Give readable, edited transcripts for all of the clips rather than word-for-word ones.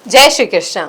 जय श्री कृष्ण।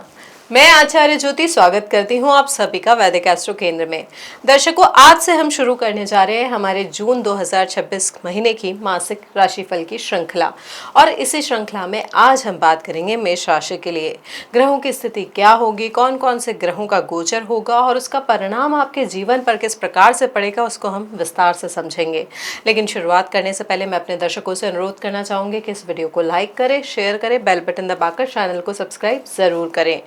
मैं आचार्य ज्योति स्वागत करती हूँ आप सभी का वैदिक एस्ट्रो केंद्र में। दर्शकों, आज से हम शुरू करने जा रहे हैं हमारे जून 2026 महीने की मासिक राशिफल की श्रृंखला। और इसी श्रृंखला में आज हम बात करेंगे मेष राशि के लिए ग्रहों की स्थिति क्या होगी, कौन कौन से ग्रहों का गोचर होगा और उसका परिणाम आपके जीवन पर किस प्रकार से पड़ेगा, उसको हम विस्तार से समझेंगे। लेकिन शुरुआत करने से पहले मैं अपने दर्शकों से अनुरोध करना चाहूंगी कि इस वीडियो को लाइक करें, शेयर करें, बेल बटन दबाकर चैनल को सब्सक्राइब जरूर करें।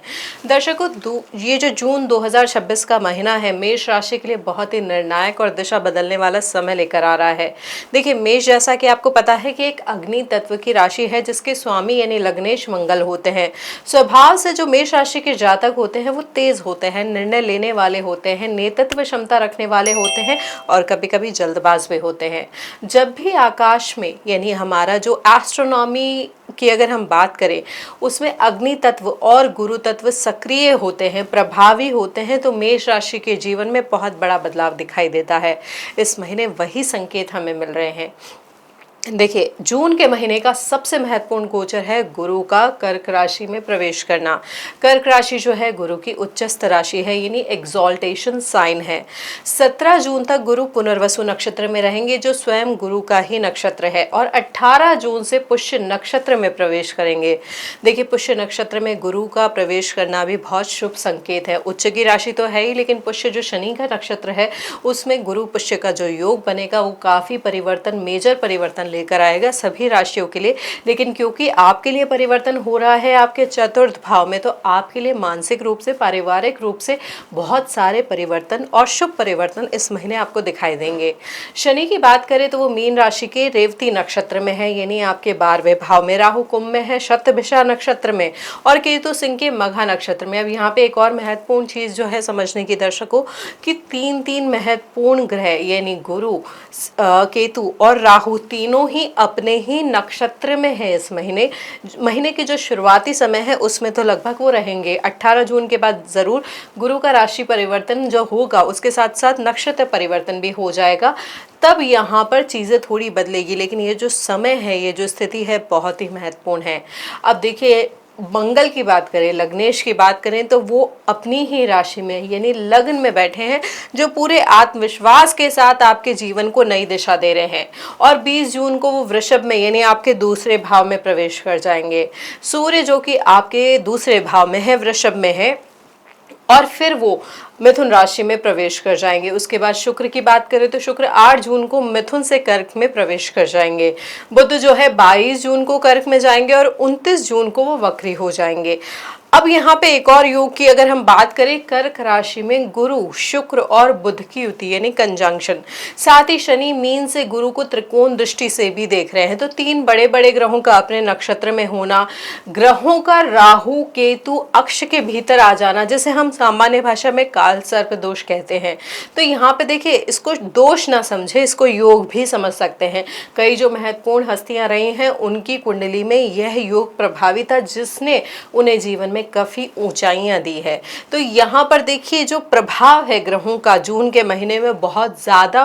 दर्शकों, ये जो जून 2026 का महीना है मेष राशि के लिए बहुत ही निर्णायक और दिशा बदलने वाला समय लेकर आ रहा है। देखिए, मेष जैसा कि आपको पता है कि एक अग्नि तत्व की राशि है जिसके स्वामी यानी लग्नेश मंगल होते हैं। स्वभाव से जो मेष राशि के जातक होते हैं वो तेज होते हैं, निर्णय लेने वाले होते हैं, नेतृत्व क्षमता रखने वाले होते हैं और कभी कभी जल्दबाज भी होते हैं। जब भी आकाश में यानी हमारा जो एस्ट्रोनॉमी की अगर हम बात करें उसमें अग्नि तत्व और गुरु तत्व सक्रिय होते हैं, प्रभावी होते हैं, तो मेष राशि के जीवन में बहुत बड़ा बदलाव दिखाई देता है। इस महीने वही संकेत हमें मिल रहे हैं। देखिए, जून के महीने का सबसे महत्वपूर्ण गोचर है गुरु का कर्क राशि में प्रवेश करना। कर्क राशि जो है गुरु की उच्चस्थ राशि है यानी एग्जॉल्टेशन साइन है। 17 जून तक गुरु पुनर्वसु नक्षत्र में रहेंगे जो स्वयं गुरु का ही नक्षत्र है और 18 जून से पुष्य नक्षत्र में प्रवेश करेंगे। देखिए, पुष्य नक्षत्र में गुरु का प्रवेश करना भी बहुत शुभ संकेत है। उच्च की राशि तो है ही, लेकिन पुष्य जो शनि का नक्षत्र है उसमें गुरु पुष्य का जो योग बनेगा वो काफी परिवर्तन, मेजर परिवर्तन लेकर आएगा सभी राशियों के लिए। लेकिन क्योंकि आपके लिए परिवर्तन हो रहा है आपके चतुर्थ भाव में, तो आपके लिए मानसिक रूप से, पारिवारिक रूप से बहुत सारे परिवर्तन और शुभ परिवर्तन इस महीने आपको दिखाई देंगे। शनि की बात करें तो वो मीन राशि के रेवती नक्षत्र में है यानी आपके 12वें भाव में, राहु कुंभ में है शतभिषा नक्षत्र में और केतु सिंह के मघा नक्षत्र में। अब यहाँ पे एक और महत्वपूर्ण चीज जो है समझने की दर्शकों कि तीन महत्वपूर्ण ग्रह यानी गुरु, केतु और राहु तीनों ही अपने ही नक्षत्र में है। इस महीने की जो शुरुआती समय है उसमें तो लगभग वो रहेंगे। 18 जून के बाद जरूर गुरु का राशि परिवर्तन जो होगा उसके साथ साथ नक्षत्र परिवर्तन भी हो जाएगा, तब यहाँ पर चीज़ें थोड़ी बदलेगी। लेकिन ये जो समय है, ये जो स्थिति है बहुत ही महत्वपूर्ण है। अब देखिए, मंगल की बात करें, लग्नेश की बात करें तो वो अपनी ही राशि में यानी लग्न में बैठे हैं जो पूरे आत्मविश्वास के साथ आपके जीवन को नई दिशा दे रहे हैं। और 20 जून को वो वृषभ में यानी आपके दूसरे भाव में प्रवेश कर जाएंगे। सूर्य जो कि आपके दूसरे भाव में है, वृषभ में है, और फिर वो मिथुन राशि में प्रवेश कर जाएंगे। उसके बाद शुक्र की बात करें तो शुक्र 8 जून को मिथुन से कर्क में प्रवेश कर जाएंगे। बुध जो है 22 जून को कर्क में जाएंगे और 29 जून को वो वक्री हो जाएंगे। अब यहाँ पे एक और योग की अगर हम बात करें, कर्क राशि में गुरु, शुक्र और बुध की युति यानी कंजंक्शन, साथ ही शनि मीन से गुरु को त्रिकोण दृष्टि से भी देख रहे हैं। तो तीन बड़े बड़े ग्रहों का अपने नक्षत्र में होना, ग्रहों का राहु केतु अक्ष के भीतर आ जाना, जिसे हम सामान्य भाषा में काल सर्प दोष कहते हैं। तो यहाँ पे देखिए, इसको दोष ना समझे, इसको योग भी समझ सकते हैं। कई जो महत्वपूर्ण हस्तियां रही हैं उनकी कुंडली में यह योग प्रभावी था जिसने उन्हें जीवन में काफी ऊंचाइयां दी है। तो यहाँ पर देखिए, जो प्रभाव है ग्रहों का जून के महीने में बहुत ज्यादा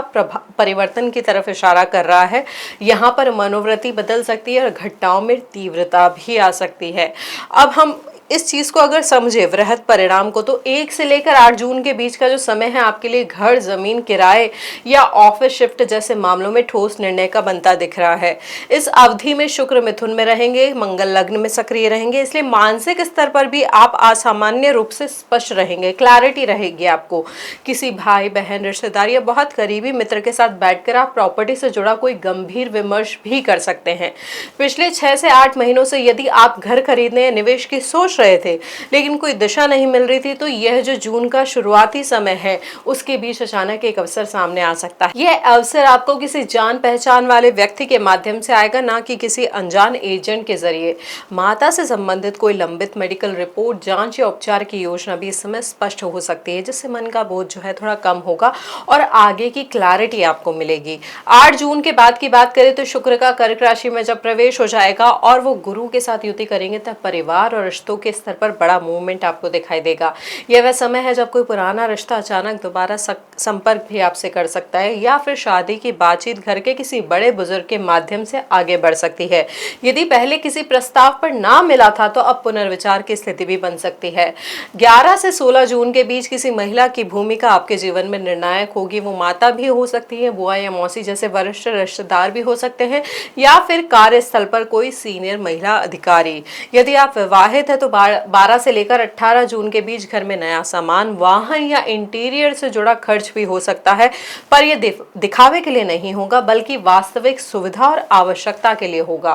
परिवर्तन की तरफ इशारा कर रहा है। यहाँ पर मनोवृत्ति बदल सकती है और घटनाओं में तीव्रता भी आ सकती है। अब हम इस चीज को अगर समझे वृहद परिणाम को, तो 1 से लेकर 8 जून के बीच का जो समय है आपके लिए घर, जमीन, किराए या ऑफिस शिफ्ट जैसे मामलों में ठोस निर्णय का बनता दिख रहा है। इस अवधि में शुक्र मिथुन में रहेंगे, मंगल लग्न में सक्रिय रहेंगे, इसलिए मानसिक स्तर पर भी आप असामान्य रूप से स्पष्ट रहेंगे, क्लैरिटी रहेगी आपको। किसी भाई बहन, रिश्तेदार या बहुत करीबी मित्र के साथ बैठकर आप प्रॉपर्टी से जुड़ा कोई गंभीर विमर्श भी कर सकते हैं। पिछले 6 से 8 महीनों से यदि आप घर खरीदने या निवेश की सोच रहे थे लेकिन कोई दिशा नहीं मिल रही थी, तो यह जो जून का शुरुआती समय है उसके बीच अचानक एक अवसर सामने आ सकता है। यह अवसर आपको किसी जान पहचान वाले व्यक्ति के माध्यम से आएगा, ना कि किसी अनजान एजेंट के जरिए। माता से संबंधित कोई लंबित मेडिकल रिपोर्ट, जांच या उपचार की योजना भी इस समय स्पष्ट हो सकती है, जिससे मन का बोझ जो है थोड़ा कम होगा और आगे की क्लैरिटी आपको मिलेगी। 8 जून के बाद की बात करें तो शुक्र का कर्क राशि में जब प्रवेश हो जाएगा और वो गुरु के साथ युति करेंगे, तब परिवार और रिश्तों के स्तर पर बड़ा मूवमेंट आपको दिखाई देगा। यह वह समय है जब कोई पुराना रिश्ता अचानक दोबारा संपर्क भी आपसे कर सकता है, या फिर शादी की बातचीत घर के किसी बड़े बुजुर्ग के माध्यम से आगे बढ़ सकती है। यदि पहले किसी प्रस्ताव पर ना मिला था तो अब पुनर्विचार की स्थिति भी बन सकती है। 11 से 16 जून के बीच किसी महिला की भूमिका आपके जीवन में निर्णायक होगी। वो माता भी हो सकती है, बुआ या मौसी जैसे वरिष्ठ रिश्तेदार भी हो सकते हैं, या फिर कार्यस्थल पर कोई सीनियर महिला अधिकारी। यदि आप विवाहित है तो 12 से लेकर 18 जून के बीच घर में नया सामान, वाहन या इंटीरियर से जुड़ा खर्च भी हो सकता है, पर यह दिखावे के लिए नहीं होगा बल्कि वास्तविक सुविधा और आवश्यकता के लिए होगा।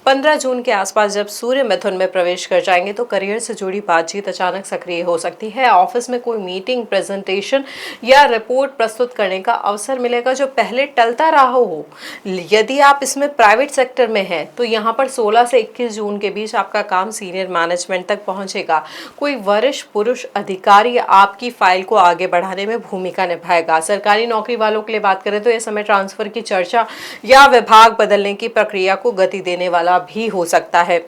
15 जून के आसपास जब सूर्य मिथुन में प्रवेश कर जाएंगे तो करियर से जुड़ी बातचीत अचानक सक्रिय हो सकती है। ऑफिस में कोई मीटिंग, प्रेजेंटेशन या रिपोर्ट प्रस्तुत करने का अवसर मिलेगा जो पहले टलता रहा हो। यदि आप इसमें प्राइवेट सेक्टर में हैं तो यहाँ पर 16 से 21 जून के बीच आपका काम सीनियर मैनेजमेंट तक पहुंचेगा। कोई वरिष्ठ पुरुष अधिकारी आपकी फाइल को आगे बढ़ाने में भूमिका निभाएगा। सरकारी नौकरी वालों के लिए बात करें तो यह समय ट्रांसफर की चर्चा या विभाग बदलने की प्रक्रिया को गति देने वाला भी हो सकता है।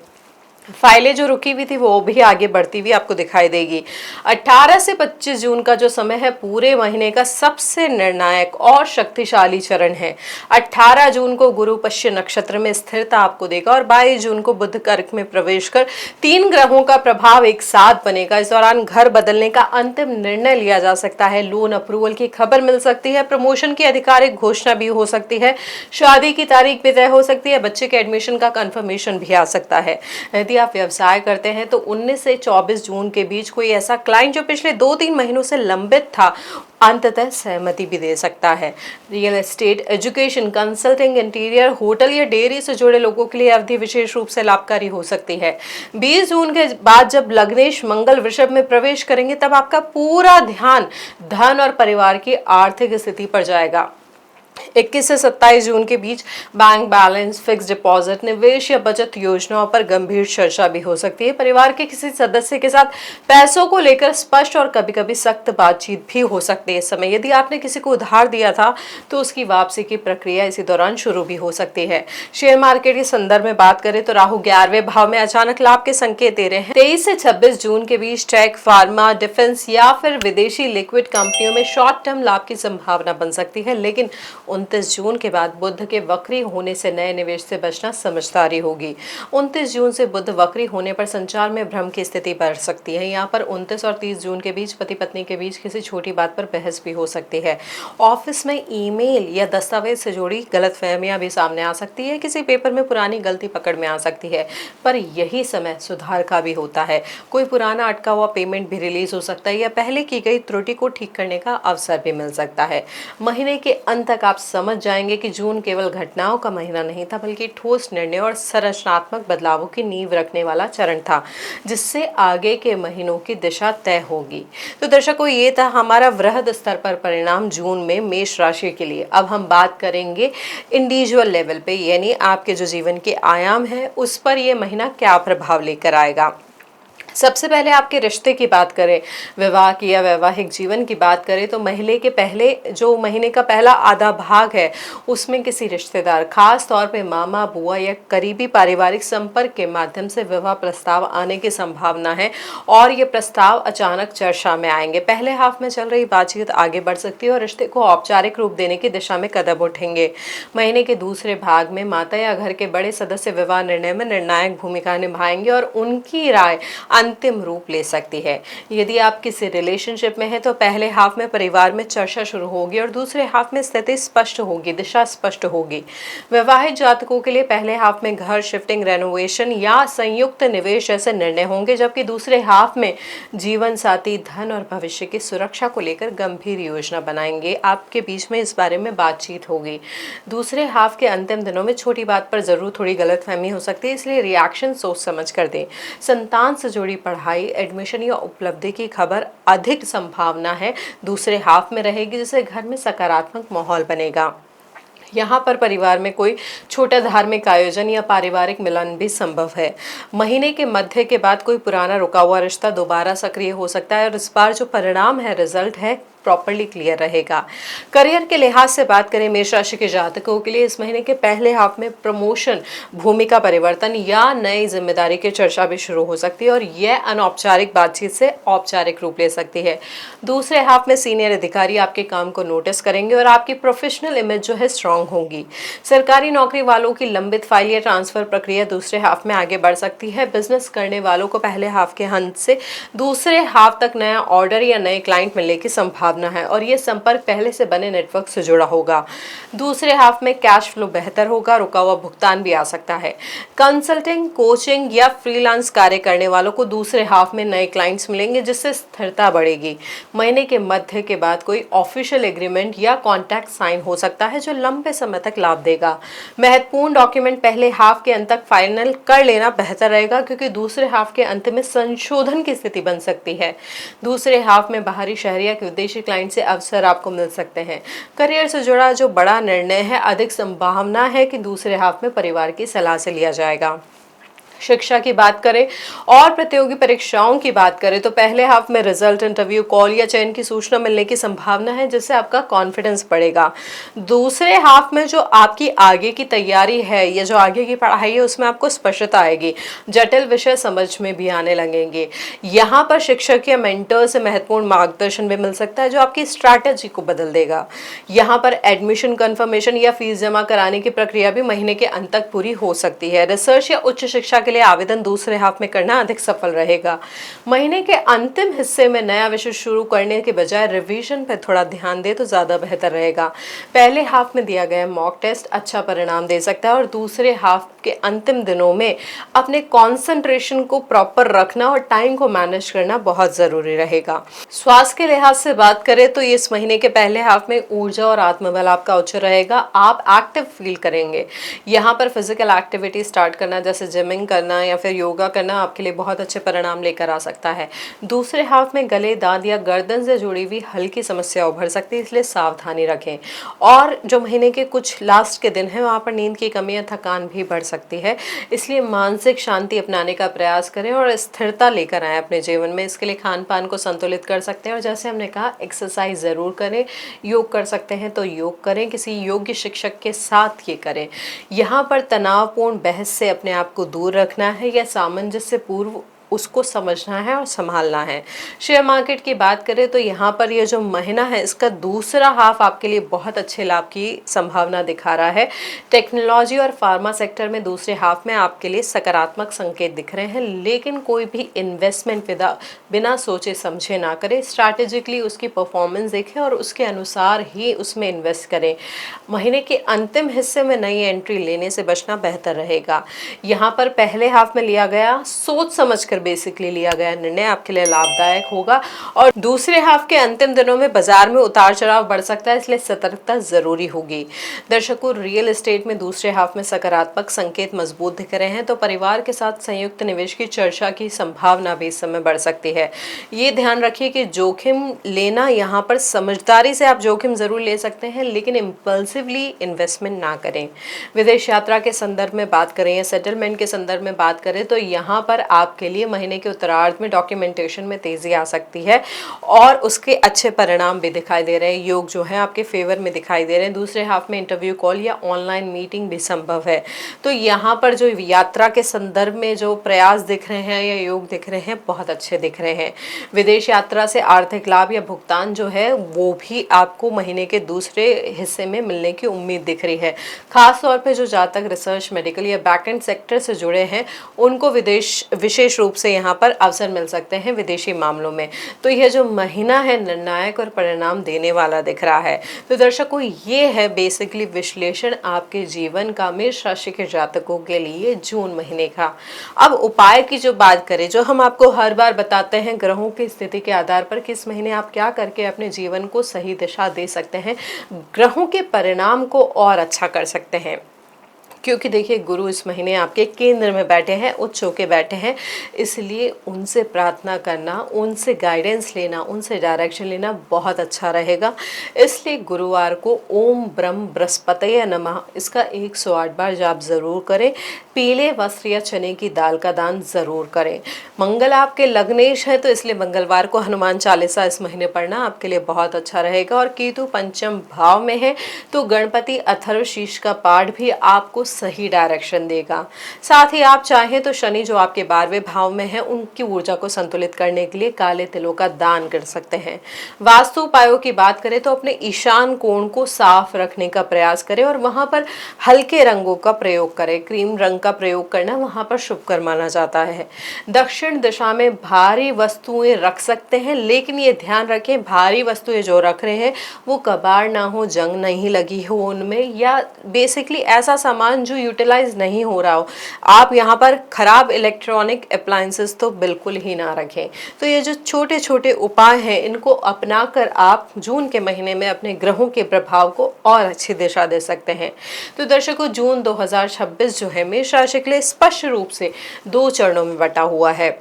फाइलें जो रुकी हुई थी वो भी आगे बढ़ती हुई आपको दिखाई देगी। 18 से 25 जून का जो समय है पूरे महीने का सबसे निर्णायक और शक्तिशाली चरण है। 18 जून को गुरु पश्चिम नक्षत्र में स्थिरता आपको देगा और 22 जून को बुध कर्क में प्रवेश कर 3 ग्रहों का प्रभाव एक साथ बनेगा। इस दौरान घर बदलने का अंतिम निर्णय लिया जा सकता है, लोन अप्रूवल की खबर मिल सकती है, प्रमोशन की आधिकारिक घोषणा भी हो सकती है, शादी की तारीख भी तय हो सकती है, बच्चे के एडमिशन का कंफर्मेशन भी आ सकता है। यदि आप व्यवसाय करते हैं तो 19 से 24 जून के बीच कोई ऐसा क्लाइंट जो पिछले 2-3 महीनों से लंबित था अंततः सहमति भी दे सकता है। Real estate, education, consulting, interior, hotel या डेयरी से जुड़े लोगों के लिए अवधि विशेष रूप से लाभकारी हो सकती है। 20 जून के बाद जब लग्नेश मंगल वृषभ में प्रवेश करेंगे तब आपका पूरा ध्यान धन और परिवार की आर्थिक स्थिति पर जाएगा। 21 से 27 जून के बीच बैंक बैलेंस, फिक्स डिपॉजिट, निवेश या बचत योजनाओं पर गंभीर चर्चा भी हो सकती है। परिवार के किसी सदस्य के साथ पैसों को लेकर स्पष्ट और कभी-कभी सख्त बातचीत भी हो सकती है। इस समय यदि आपने किसी को उधार दिया था तो उसकी वापसी की प्रक्रिया इसी दौरान शुरू भी हो सकती है। शेयर मार्केट के संदर्भ में बात करें तो राहु 11वें भाव में अचानक लाभ के संकेत दे रहे हैं। 23 से 26 जून के बीच टेक, फार्मा, डिफेंस या फिर विदेशी लिक्विड कंपनियों में शॉर्ट टर्म लाभ की संभावना बन सकती है, लेकिन 29 जून के बाद बुध के वक्री होने से नए निवेश से बचना समझदारी होगी। 29 जून से बुध वक्री होने पर संचार में भ्रम की स्थिति बढ़ सकती है। यहाँ पर 29 और 30 जून के बीच पति पत्नी के बीच किसी छोटी बात पर बहस भी हो सकती है। ऑफिस में ईमेल या दस्तावेज से जुड़ी गलतफहमियां भी सामने आ सकती है। किसी पेपर में पुरानी गलती पकड़ में आ सकती है, पर यही समय सुधार का भी होता है। कोई पुराना अटका हुआ पेमेंट भी रिलीज हो सकता है या पहले की गई त्रुटि को ठीक करने का अवसर भी मिल सकता है। महीने के अंत तक आप समझ जाएंगे कि जून केवल घटनाओं का महीना नहीं था बल्कि ठोस निर्णय और संरचनात्मक बदलावों की नींव रखने वाला चरण था, जिससे आगे के महीनों की दिशा तय होगी। तो दर्शकों, ये था हमारा वृहद स्तर पर परिणाम जून में मेष राशि के लिए। अब हम बात करेंगे इंडिविजुअल लेवल पे, यानी आपके जो जीवन के आयाम है उस पर यह महीना क्या प्रभाव लेकर आएगा। सबसे पहले आपके रिश्ते की बात करें, विवाह की या वैवाहिक जीवन की बात करें तो महीने का पहला आधा भाग है उसमें किसी रिश्तेदार, खास तौर पे मामा, बुआ या करीबी पारिवारिक संपर्क के माध्यम से विवाह प्रस्ताव आने की संभावना है और ये प्रस्ताव अचानक चर्चा में आएंगे। पहले हाफ में चल रही बातचीत आगे बढ़ सकती है और रिश्ते को औपचारिक रूप देने की दिशा में कदम उठेंगे। महीने के दूसरे भाग में माता या घर के बड़े सदस्य विवाह निर्णय में निर्णायक भूमिका निभाएंगे और उनकी राय अंतिम रूप ले सकती है। यदि आप किसी रिलेशनशिप में हैं तो पहले हाफ में परिवार में चर्चा शुरू होगी और दूसरे हाफ में स्थिति स्पष्ट होगी, दिशा स्पष्ट होगी। विवाहित जातकों के लिए पहले हाफ में घर शिफ्टिंग, रेनोवेशन या संयुक्त निवेश जैसे निर्णय होंगे, जबकि दूसरे हाफ में जीवन साथी, धन और भविष्य की सुरक्षा को लेकर गंभीर योजना बनाएंगे। आपके बीच में इस बारे में बातचीत होगी। दूसरे हाफ के अंतिम दिनों में छोटी बात पर जरूर थोड़ी गलतफहमी हो सकती है, इसलिए रिएक्शन सोच समझ कर दें। संतान से जुड़ी पढ़ाई, एडमिशन या उपलब्धि की खबर अधिक संभावना है दूसरे हाफ में रहेगी, जिससे घर में सकारात्मक माहौल बनेगा। यहाँ पर परिवार में कोई छोटा धार्मिक आयोजन या पारिवारिक मिलन भी संभव है। महीने के मध्य के बाद कोई पुराना रुका हुआ रिश्ता दोबारा सक्रिय हो सकता है और इस बार जो परिणाम है, रिजल्ट है, प्रॉपर्ली क्लियर रहेगा। करियर के लिहाज से बात करें मेष राशि के जातकों के लिए इस महीने के पहले हाफ में प्रमोशन, भूमिका परिवर्तन या नई जिम्मेदारी की चर्चा भी शुरू हो सकती है और यह अनौपचारिक बातचीत से औपचारिक रूप ले सकती है। दूसरे हाफ में सीनियर अधिकारी आपके काम को नोटिस करेंगे और आपकी प्रोफेशनल इमेज जो है स्ट्रांग होगी। सरकारी नौकरी वालों की लंबित फाइल या ट्रांसफर प्रक्रिया दूसरे हाफ में आगे बढ़ सकती है। बिजनेस करने वालों को पहले हाफ के अंत से दूसरे हाफ तक नया ऑर्डर या नए क्लाइंट मिलने की संभावना है और ये संपर्क पहले से बने नेटवर्क से जुड़ा होगा। दूसरे हाफ में कैश फ्लो बेहतर होगा, रुका हुआ भुगतान भी आ सकता है। कंसल्टिंग, कोचिंग या फ्रीलांस कार्य करने वालों को दूसरे हाफ में नए क्लाइंट्स मिलेंगे जिससे स्थिरता बढ़ेगी। महीने के मध्य के बाद कोई ऑफिशियल एग्रीमेंट या कॉन्ट्रैक्ट साइन हो सकता है जो लंबे समय तक लाभ देगा। महत्वपूर्ण डॉक्यूमेंट पहले हाफ के अंत तक फाइनल कर लेना बेहतर रहेगा क्योंकि दूसरे हाफ के अंत में संशोधन की स्थिति बन सकती है। दूसरे हाफ में बाहरी शहर या विदेशी क्लाइंट से अवसर आपको मिल सकते हैं। करियर से जुड़ा जो बड़ा निर्णय है, अधिक संभावना है कि दूसरे हाफ में परिवार की सलाह से लिया जाएगा। शिक्षा की बात करें और प्रतियोगी परीक्षाओं की बात करें तो पहले हाफ में रिजल्ट, इंटरव्यू, कॉल या चयन की सूचना मिलने की संभावना है जिससे आपका कॉन्फिडेंस बढ़ेगा। दूसरे हाफ में जो आपकी आगे की तैयारी है या जो आगे की पढ़ाई है उसमें आपको स्पष्टता आएगी, जटिल विषय समझ में भी आने लगेंगे। यहाँ पर शिक्षक या मेंटर से महत्वपूर्ण मार्गदर्शन भी मिल सकता है जो आपकी स्ट्रैटेजी को बदल देगा। यहाँ पर एडमिशन कंफर्मेशन या फीस जमा कराने की प्रक्रिया भी महीने के अंत तक पूरी हो सकती है। रिसर्च या उच्च शिक्षा के लिए आवेदन दूसरे हाफ में करना अधिक सफल रहेगा। महीने के अंतिम हिस्से में नया विषय शुरू करने के बजाय रिवीजन पर थोड़ा ध्यान दे तो ज्यादा बेहतर रहेगा। पहले हाफ में दिया गया मॉक टेस्ट अच्छा परिणाम दे सकता है और दूसरे हाफ के अंतिम दिनों में अपने कंसंट्रेशन को प्रॉपर रखना और टाइम को मैनेज करना बहुत जरूरी रहेगा। स्वास्थ्य के लिहाज से बात करें तो इस महीने के पहले हाफ में ऊर्जा और आत्मबल आपका उच्च रहेगा। आप एक्टिव फील करेंगे। यहाँ पर फिजिकल एक्टिविटी स्टार्ट करना जैसे जिमिंग करना या फिर योगा करना आपके लिए बहुत अच्छे परिणाम लेकर आ सकता है। दूसरे हाफ में गले, दांत या गर्दन से जुड़ी हुई हल्की समस्या उभर सकती है, इसलिए सावधानी रखें। और जो महीने के कुछ लास्ट के दिन है वहाँ पर नींद की कमी या थकान भी बढ़ सकती है, इसलिए मानसिक शांति अपनाने का प्रयास करें और स्थिरता लेकर आए अपने जीवन में। इसके लिए खान पान को संतुलित कर सकते हैं और जैसे हमने कहा एक्सरसाइज ज़रूर करें। योग कर सकते हैं तो योग करें, किसी योग्य शिक्षक के साथ ये करें। यहाँ पर तनावपूर्ण बहस से अपने आप को दूर रखना है या सामंजस्य पूर्व उसको समझना है और संभालना है। शेयर मार्केट की बात करें तो यहाँ पर ये जो महीना है इसका दूसरा हाफ आपके लिए बहुत अच्छे लाभ की संभावना दिखा रहा है। टेक्नोलॉजी और फार्मा सेक्टर में दूसरे हाफ में आपके लिए सकारात्मक संकेत दिख रहे हैं, लेकिन कोई भी इन्वेस्टमेंट बिना सोचे समझे ना करें। स्ट्रैटेजिकली उसकी परफॉर्मेंस देखें और उसके अनुसार ही उसमें इन्वेस्ट करें। महीने के अंतिम हिस्से में नई एंट्री लेने से बचना बेहतर रहेगा। यहाँ पर पहले हाफ में लिया गया सोच समझ कर बेसिकली लिया गया निर्णय आपके लिए लाभदायक होगा और दूसरे हाफ के अंतिम दिनों में बाजार में उतार चढ़ाव बढ़ सकता है, इसलिए सतर्कता जरूरी होगी। दर्शकों, रियल एस्टेट में दूसरे हाफ में सकारात्मक संकेत मजबूत दिख रहे हैं तो परिवार के साथ संयुक्त निवेश की चर्चा की संभावना भी इस समय बढ़ सकती है। ये ध्यान रखिए कि जोखिम लेना, यहाँ पर समझदारी से आप जोखिम जरूर ले सकते हैं लेकिन इम्पल्सिवली इन्वेस्टमेंट ना करें। विदेश यात्रा के संदर्भ में बात करें या सेटलमेंट के संदर्भ में बात करें तो यहाँ पर आपके लिए महीने के उत्तरार्ध में डॉक्यूमेंटेशन में तेजी आ सकती है और उसके अच्छे परिणाम भी दिखाई दे रहे हैं। योग जो है आपके फेवर में दिखाई दे रहे हैं। दूसरे हाफ में इंटरव्यू, कॉल या ऑनलाइन मीटिंग भी संभव है। तो यहाँ पर जो यात्रा के संदर्भ में जो प्रयास दिख रहे हैं या योग दिख रहे हैं बहुत अच्छे दिख रहे हैं। विदेश यात्रा से आर्थिक लाभ या भुगतान जो है वो भी आपको महीने के दूसरे हिस्से में मिलने की उम्मीद दिख रही है। खास तौर पर जो जातक रिसर्च, मेडिकल या बैकएंड सेक्टर से जुड़े हैं उनको विशेष रूप से यहाँ पर अवसर मिल सकते हैं विदेशी मामलों में। तो यह जो महीना है निर्णायक और परिणाम देने वाला दिख रहा है। तो दर्शकों, ये है बेसिकली विश्लेषण आपके जीवन का मेष राशि के जातकों के लिए जून महीने का। अब उपाय की जो बात करें, जो हम आपको हर बार बताते हैं ग्रहों की स्थिति के आधार पर किस महीने आप क्या करके अपने जीवन को सही दिशा दे सकते हैं, ग्रहों के परिणाम को और अच्छा कर सकते हैं। क्योंकि देखिए गुरु इस महीने आपके केंद्र में बैठे हैं, उच्च होके बैठे हैं, इसलिए उनसे प्रार्थना करना, उनसे गाइडेंस लेना, उनसे डायरेक्शन लेना बहुत अच्छा रहेगा। इसलिए गुरुवार को ओम ब्रह्म बृहस्पतये नमः इसका 108 बार जाप ज़रूर करें। पीले वस्त्र या चने की दाल का दान ज़रूर करें। मंगल आपके लग्नेश है, तो इसलिए मंगलवार को हनुमान चालीसा इस महीने पढ़ना आपके लिए बहुत अच्छा रहेगा। और केतु पंचम भाव में है, तो गणपति अथर्वशीर्ष का पाठ भी आपको सही डायरेक्शन देगा। साथ ही आप चाहें तो शनि जो आपके 12वें भाव में है, उनकी ऊर्जा को संतुलित करने के लिए काले तिलों का दान कर सकते हैं। वास्तु उपायों की बात करें तो अपने ईशान कोण को साफ रखने का प्रयास करें और वहां पर हल्के रंगों का प्रयोग करें। क्रीम रंग का प्रयोग करना वहां पर शुभकर माना जाता है। दक्षिण दिशा में भारी वस्तुएं रख सकते हैं, लेकिन ये ध्यान रखें भारी वस्तुएं जो रख रहे हैं वो कबाड़ ना हो, जंग नहीं लगी हो उनमें, या बेसिकली ऐसा सामान जो यूटिलाइज नहीं हो रहा हो। आप यहाँ पर खराब इलेक्ट्रॉनिक अप्लायंसेस तो बिल्कुल ही ना रखें। तो ये जो छोटे छोटे उपाय हैं, इनको अपना कर आप जून के महीने में अपने ग्रहों के प्रभाव को और अच्छी दिशा दे सकते हैं। तो दर्शकों, जून 2026 जो है मेष राशि के लिए स्पष्ट रूप से 2 चरणों में बटा हुआ है।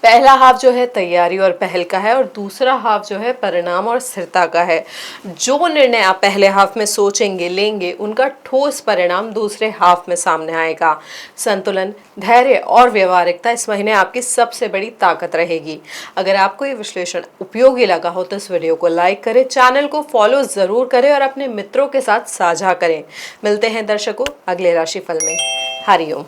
पहला हाफ जो है तैयारी और पहल का है, और दूसरा हाफ जो है परिणाम और स्थिरता का है। जो निर्णय आप पहले हाफ में सोचेंगे, लेंगे, उनका ठोस परिणाम दूसरे हाफ में सामने आएगा। संतुलन, धैर्य और व्यवहारिकता इस महीने आपकी सबसे बड़ी ताकत रहेगी। अगर आपको ये विश्लेषण उपयोगी लगा हो तो इस वीडियो को लाइक करें, चैनल को फॉलो जरूर करें और अपने मित्रों के साथ साझा करें। मिलते हैं दर्शकों अगले राशिफल में। हरिओम।